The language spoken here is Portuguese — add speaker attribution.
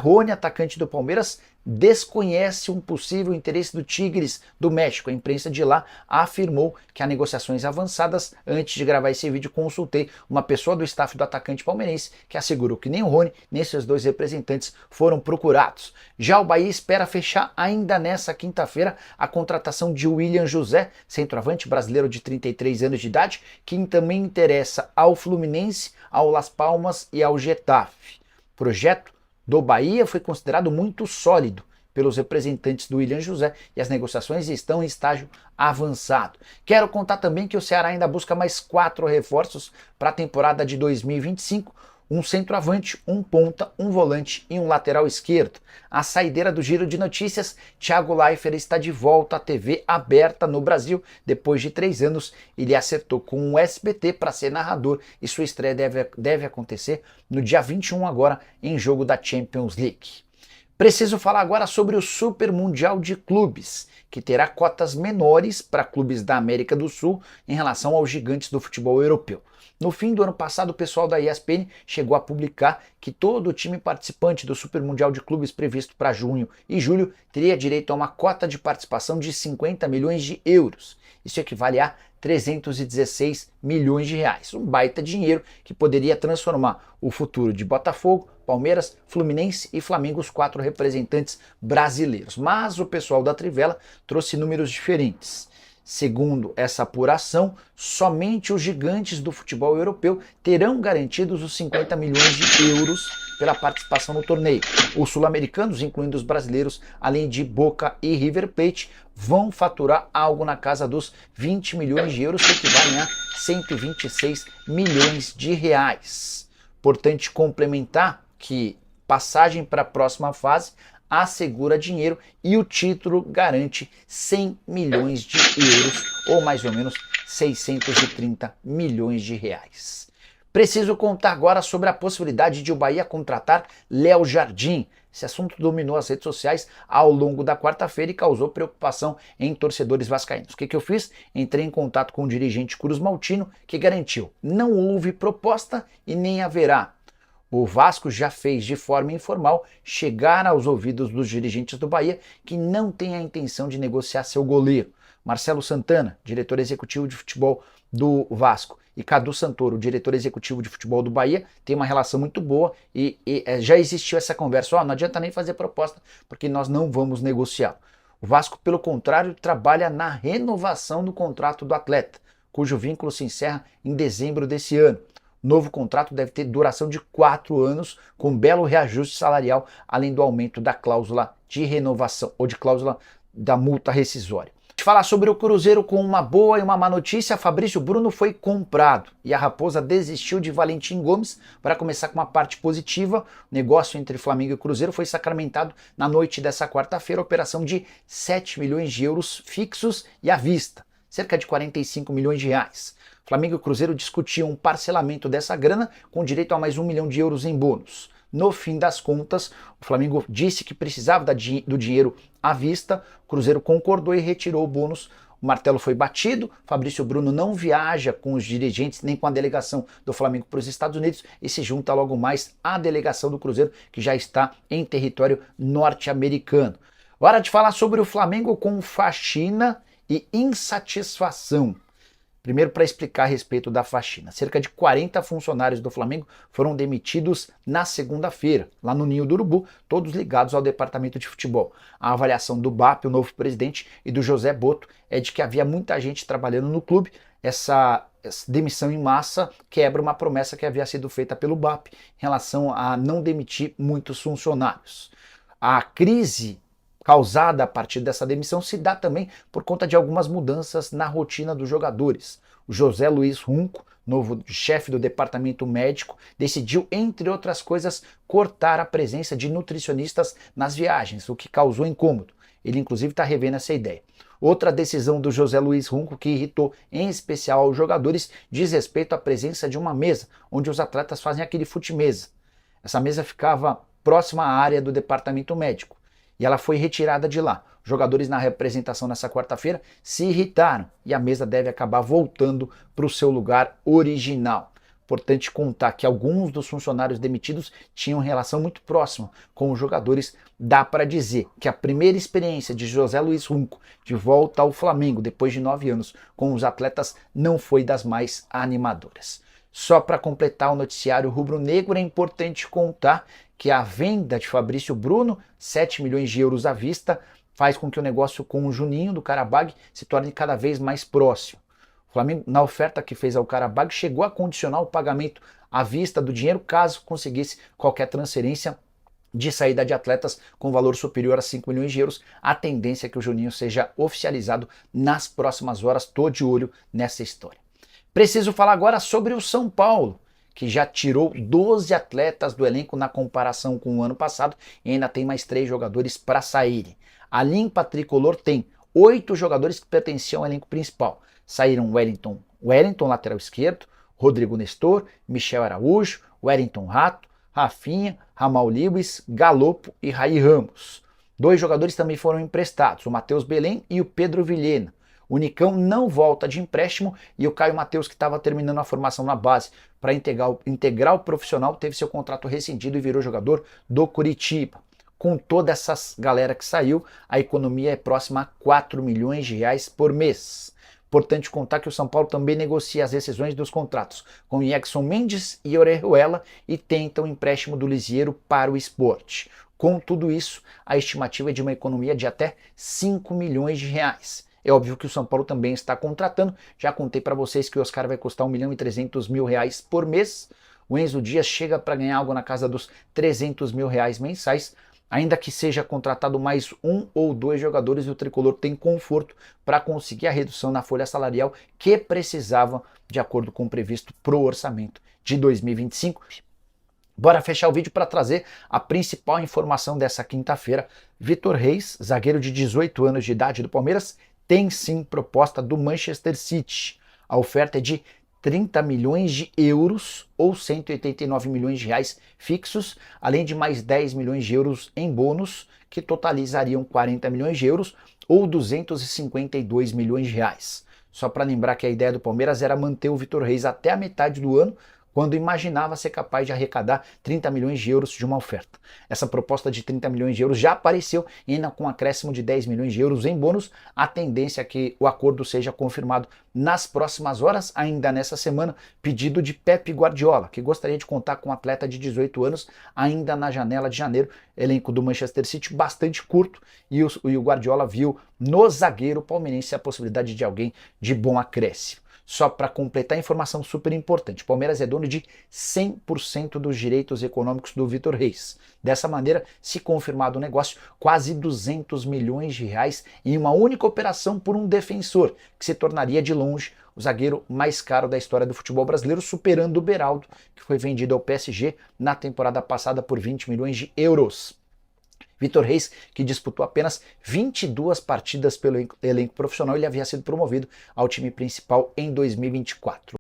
Speaker 1: Rony, atacante do Palmeiras, desconhece um possível interesse do Tigres do México. A imprensa de lá afirmou que há negociações avançadas. Antes de gravar esse vídeo, consultei uma pessoa do staff do atacante palmeirense que assegurou que nem o Rony, nem seus dois representantes foram procurados. Já o Bahia espera fechar ainda nessa quinta-feira a contratação de William José, centroavante brasileiro de 33 anos de idade, que também interessa ao Fluminense, ao Las Palmas e ao Getafe. Projeto do Bahia foi considerado muito sólido pelos representantes do William José e as negociações estão em estágio avançado. Quero contar também que o Ceará ainda busca mais 4 reforços para a temporada de 2025, um centroavante, um ponta, um volante e um lateral esquerdo. A saideira do Giro de Notícias, Thiago Leifert está de volta à TV aberta no Brasil. Depois de 3 anos, ele acertou com o SBT para ser narrador e sua estreia deve acontecer no dia 21 agora, em jogo da Champions League. Preciso falar agora sobre o Super Mundial de Clubes, que terá cotas menores para clubes da América do Sul em relação aos gigantes do futebol europeu. No fim do ano passado, o pessoal da ESPN chegou a publicar que todo o time participante do Super Mundial de Clubes previsto para junho e julho teria direito a uma cota de participação de 50 milhões de euros. Isso equivale a 316 milhões de reais. Um baita dinheiro que poderia transformar o futuro de Botafogo, Palmeiras, Fluminense e Flamengo, os 4 representantes brasileiros. Mas o pessoal da Trivela trouxe números diferentes. Segundo essa apuração, somente os gigantes do futebol europeu terão garantidos os 50 milhões de euros pela participação no torneio. Os sul-americanos, incluindo os brasileiros, além de Boca e River Plate, vão faturar algo na casa dos 20 milhões de euros, que equivalem a 126 milhões de reais. Importante complementar que passagem para a próxima fase assegura dinheiro e o título garante 100 milhões de euros, ou mais ou menos 630 milhões de reais. Preciso contar agora sobre a possibilidade de o Bahia contratar Léo Jardim. Esse assunto dominou as redes sociais ao longo da quarta-feira e causou preocupação em torcedores vascaínos. O que eu fiz? Entrei em contato com o dirigente Cruz Maltino, que garantiu: não houve proposta e nem haverá. O Vasco já fez de forma informal chegar aos ouvidos dos dirigentes do Bahia que não tem a intenção de negociar seu goleiro. Marcelo Santana, diretor executivo de futebol do Vasco, e Cadu Santoro, diretor executivo de futebol do Bahia, tem uma relação muito boa e já existiu essa conversa. Não adianta nem fazer proposta porque nós não vamos negociar. O Vasco, pelo contrário, trabalha na renovação do contrato do atleta, cujo vínculo se encerra em dezembro desse ano. Novo contrato deve ter duração de 4 anos, com belo reajuste salarial, além do aumento da cláusula de renovação ou de cláusula da multa rescisória. De falar sobre o Cruzeiro com uma boa e uma má notícia, Fabrício Bruno foi comprado e a Raposa desistiu de Valentim Gomes. Para começar com uma parte positiva, o negócio entre Flamengo e Cruzeiro foi sacramentado na noite dessa quarta-feira, operação de 7 milhões de euros fixos e à vista, cerca de 45 milhões de reais. Flamengo e Cruzeiro discutiam um parcelamento dessa grana com direito a mais 1 milhão de euros em bônus. No fim das contas, o Flamengo disse que precisava do dinheiro à vista, o Cruzeiro concordou e retirou o bônus. O martelo foi batido, Fabrício Bruno não viaja com os dirigentes nem com a delegação do Flamengo para os Estados Unidos e se junta logo mais à delegação do Cruzeiro, que já está em território norte-americano. Hora de falar sobre o Flamengo com faxina e insatisfação. Primeiro, para explicar a respeito da faxina. Cerca de 40 funcionários do Flamengo foram demitidos na segunda-feira, lá no Ninho do Urubu, todos ligados ao departamento de futebol. A avaliação do BAP, o novo presidente, e do José Boto é de que havia muita gente trabalhando no clube. Essa demissão em massa quebra uma promessa que havia sido feita pelo BAP em relação a não demitir muitos funcionários. A crise causada a partir dessa demissão se dá também por conta de algumas mudanças na rotina dos jogadores. O José Luiz Runco, novo chefe do departamento médico, decidiu, entre outras coisas, cortar a presença de nutricionistas nas viagens, o que causou incômodo. Ele inclusive está revendo essa ideia. Outra decisão do José Luiz Runco que irritou em especial aos jogadores diz respeito à presença de uma mesa, onde os atletas fazem aquele fute-mesa. Essa mesa ficava próxima à área do departamento médico e ela foi retirada de lá. Os jogadores na representação nessa quarta-feira se irritaram e a mesa deve acabar voltando para o seu lugar original. Importante contar que alguns dos funcionários demitidos tinham relação muito próxima com os jogadores. Dá para dizer que a primeira experiência de José Luiz Runco de volta ao Flamengo depois de 9 anos com os atletas não foi das mais animadoras. Só para completar o noticiário rubro-negro, é importante contar que a venda de Fabrício Bruno, 7 milhões de euros à vista, faz com que o negócio com o Juninho do Qarabag se torne cada vez mais próximo. O Flamengo, na oferta que fez ao Qarabag, chegou a condicionar o pagamento à vista do dinheiro caso conseguisse qualquer transferência de saída de atletas com valor superior a 5 milhões de euros. A tendência é que o Juninho seja oficializado nas próximas horas. Tô de olho nessa história. Preciso falar agora sobre o São Paulo, que já tirou 12 atletas do elenco na comparação com o ano passado e ainda tem mais 3 jogadores para saírem. A limpa tricolor tem 8 jogadores que pertenciam ao elenco principal. Saíram Wellington, lateral esquerdo, Rodrigo Nestor, Michel Araújo, Wellington Rato, Rafinha, Ramal Lewis, Galopo e Raí Ramos. 2 jogadores também foram emprestados, o Matheus Belém e o Pedro Vilhena. O Nicão não volta de empréstimo e o Caio Matheus, que estava terminando a formação na base para integrar o profissional, teve seu contrato rescindido e virou jogador do Curitiba. Com toda essa galera que saiu, a economia é próxima a 4 milhões de reais por mês. Importante contar que o São Paulo também negocia as rescisões dos contratos com Jackson Mendes e Orejuela e tenta o empréstimo do Lisieiro para o Sport. Com tudo isso, a estimativa é de uma economia de até 5 milhões de reais. É óbvio que o São Paulo também está contratando. Já contei para vocês que o Oscar vai custar R$1.300.000 por mês. O Enzo Dias chega para ganhar algo na casa dos R$300.000 mensais. Ainda que seja contratado mais 1 ou 2 jogadores, o tricolor tem conforto para conseguir a redução na folha salarial que precisava, de acordo com o previsto pro orçamento de 2025. Bora fechar o vídeo para trazer a principal informação dessa quinta-feira. Vitor Reis, zagueiro de 18 anos de idade do Palmeiras, tem sim proposta do Manchester City. A oferta é de 30 milhões de euros ou 189 milhões de reais fixos, além de mais 10 milhões de euros em bônus, que totalizariam 40 milhões de euros ou 252 milhões de reais. Só para lembrar que a ideia do Palmeiras era manter o Vitor Reis até a metade do ano, quando imaginava ser capaz de arrecadar 30 milhões de euros de uma oferta. Essa proposta de 30 milhões de euros já apareceu e ainda com um acréscimo de 10 milhões de euros em bônus. A tendência é que o acordo seja confirmado nas próximas horas, ainda nessa semana. Pedido de Pep Guardiola, que gostaria de contar com um atleta de 18 anos ainda na janela de janeiro. Elenco do Manchester City bastante curto e o Guardiola viu no zagueiro palmeirense a possibilidade de alguém de bom acréscimo. Só para completar a informação super importante, o Palmeiras é dono de 100% dos direitos econômicos do Vitor Reis. Dessa maneira, se confirmado o negócio, quase 200 milhões de reais em uma única operação por um defensor, que se tornaria de longe o zagueiro mais caro da história do futebol brasileiro, superando o Beraldo, que foi vendido ao PSG na temporada passada por 20 milhões de euros. Vitor Reis, que disputou apenas 22 partidas pelo elenco profissional, ele havia sido promovido ao time principal em 2024.